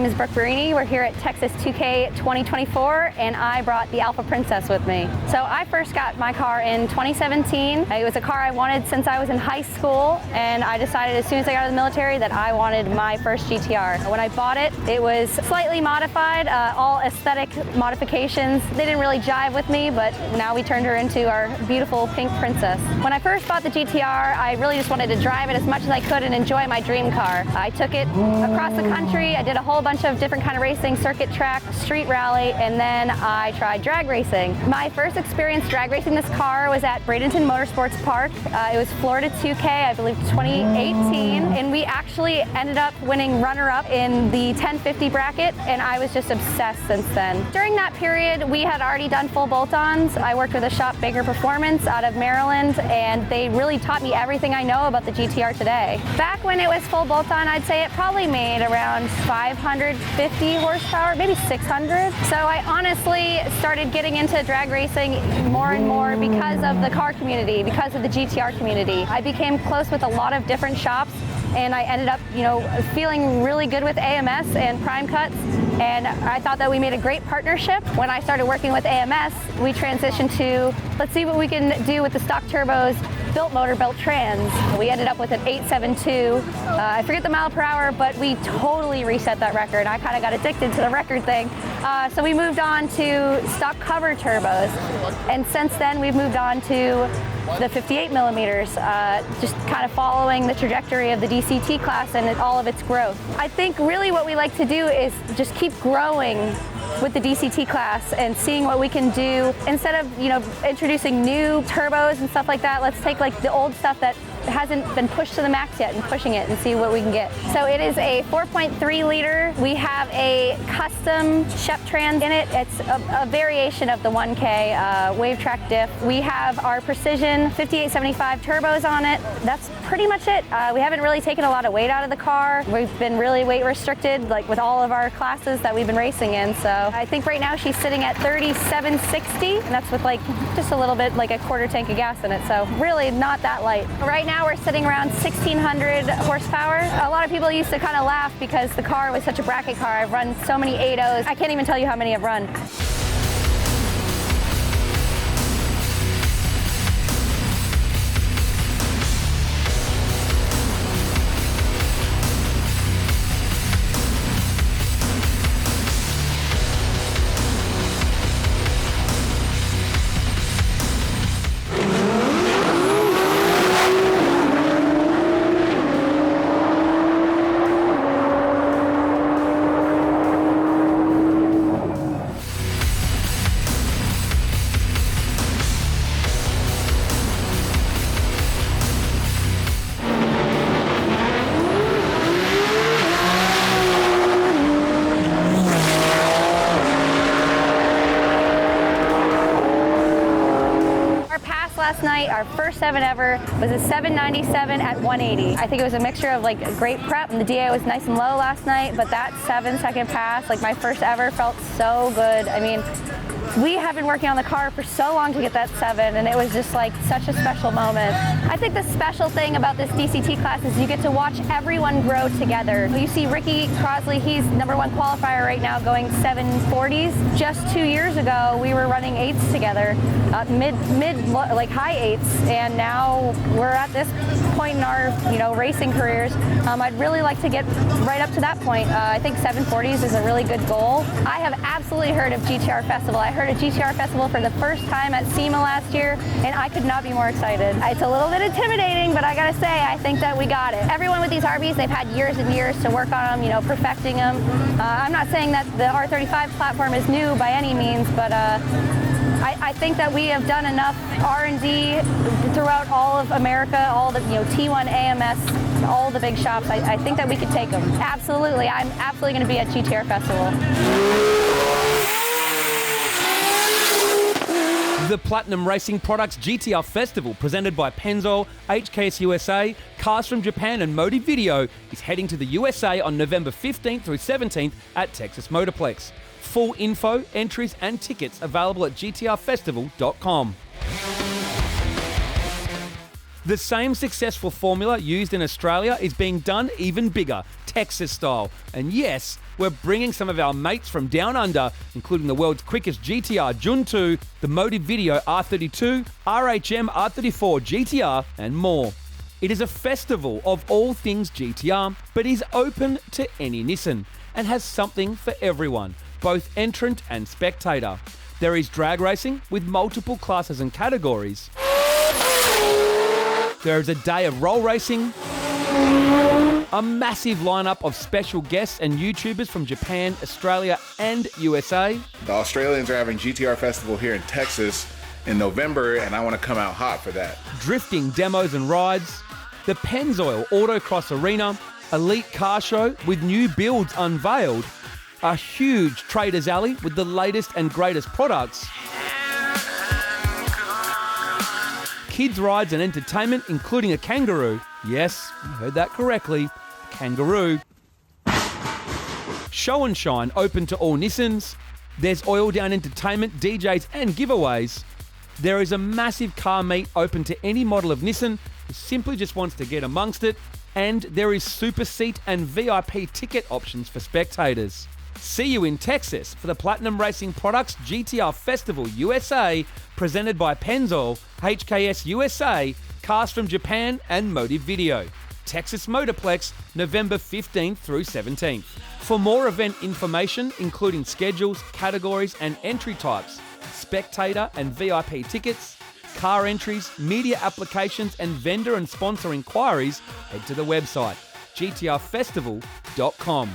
is Brooke. We're here at Texas 2K 2024, and I brought the Alpha Princess with me. So I first got my car in 2017. It was a car I wanted since I was in high school, and I decided as soon as I got out of the military that I wanted my first GT-R. When I bought it, it was slightly modified, all aesthetic modifications. They didn't really jive with me, but now we turned her into our beautiful pink princess. When I first bought the GT-R, I really just wanted to drive it as much as I could and enjoy my dream car. I took it across the country. I did a whole bunch of different kind of racing, circuit track, street rally, and then I tried drag racing. My first experience drag racing this car was at Bradenton Motorsports Park. It was Florida 2K, I believe 2018, and we actually ended up winning runner-up in the 1050 bracket, and I was just obsessed since then. During that period, we had already done full bolt-ons. I worked with a shop, Baker Performance, out of Maryland, and they really taught me everything I know about the GT-R today. Back when it was full bolt-on, I'd say it probably made around 550 horsepower, maybe 600. So I honestly started getting into drag racing more and more because of the car community, because of the GT-R community. I became close with a lot of different shops, and I ended up, feeling really good with AMS and Prime Cuts, and I thought that we made a great partnership. When I started working with AMS, we transitioned to, let's see what we can do with the stock turbos, built motor, built trans. We ended up with an 872. I forget the mile per hour, but we totally reset that record. I kind of got addicted to the record thing. So we moved on to stock cover turbos. And since then, we've moved on to the 58 millimeters, just kind of following the trajectory of the DCT class and all of its growth. I think really what we like to do is just keep growing with the DCT class and seeing what we can do. Instead of, introducing new turbos and stuff like that, let's take like the old stuff that hasn't been pushed to the max yet and pushing it and see what we can get. So it is a 4.3 liter. We have a custom Shep trans in it. It's a variation of the 1K wave track diff. We have our precision 5875 turbos on it. That's pretty much it. We haven't really taken a lot of weight out of the car. We've been really weight restricted, like with all of our classes that we've been racing in. So I think right now she's sitting at 3760, and that's with like just a little bit, like a quarter tank of gas in it. So really not that light. Right now we're sitting around 1600 horsepower. A lot of people used to kind of laugh because the car was such a bracket car. I've run so many 8.0s. I can't even tell you how many I've run. Last night, our first 7 ever, was a 797 at 180. I think it was a mixture of like great prep, and the DA was nice and low last night, but that 7-second pass, like my first ever, felt so good. I mean, we have been working on the car for so long to get that 7, and it was just like such a special moment. I think the special thing about this DCT class is you get to watch everyone grow together. You see Ricky Crosley, he's #1 qualifier right now going 740s. Just 2 years ago, we were running 8s together, like high 8s, and now we're at this point in our racing careers. I'd really like to get right up to that point. I think 740s is a really good goal. I have absolutely heard of GT-R Festival. I heard of GT-R Festival for the first time at SEMA last year, and I could not be more excited. It's a little bit intimidating, but I gotta say, I think that we got it. Everyone with these RVs, they've had years and years to work on them, perfecting them. I'm not saying that the R35 platform is new by any means, but I think that we have done enough R&D throughout all of America, all the T1, AMS, all the big shops. I think that we could take them. Absolutely, I'm absolutely going to be at GT-R Festival. The Platinum Racing Products GT-R Festival, presented by Pennzoil, HKS USA, Cars from Japan and Modi Video, is heading to the USA on November 15th through 17th at Texas Motorplex. Full info, entries and tickets available at gtrfestival.com. The same successful formula used in Australia is being done even bigger. Texas style. And yes, we're bringing some of our mates from down under, including the world's quickest GT-R Junto, the Motive Video R32, RHM R34 GT-R, and more. It is a festival of all things GT-R, but is open to any Nissan and has something for everyone, both entrant and spectator. There is drag racing with multiple classes and categories. There is a day of roll racing, a massive lineup of special guests and YouTubers from Japan, Australia, and USA. The Australians are having GT-R Festival here in Texas in November, and I want to come out hot for that. Drifting demos and rides, the Pennzoil Autocross Arena, elite car show with new builds unveiled, a huge traders alley with the latest and greatest products, kids rides and entertainment including a kangaroo. Yes, you heard that correctly, a kangaroo. Show and shine open to all Nissans. There's oil down entertainment, DJs and giveaways. There is a massive car meet open to any model of Nissan who simply just wants to get amongst it, and there is super seat and VIP ticket options for spectators. See you in Texas for the Platinum Racing Products GT-R Festival USA, presented by Pennzoil, HKS USA, Cars from Japan, and Motive Video. Texas Motorplex, November 15th through 17th. For more event information, including schedules, categories, and entry types, spectator and VIP tickets, car entries, media applications, and vendor and sponsor inquiries, head to the website gtrfestival.com.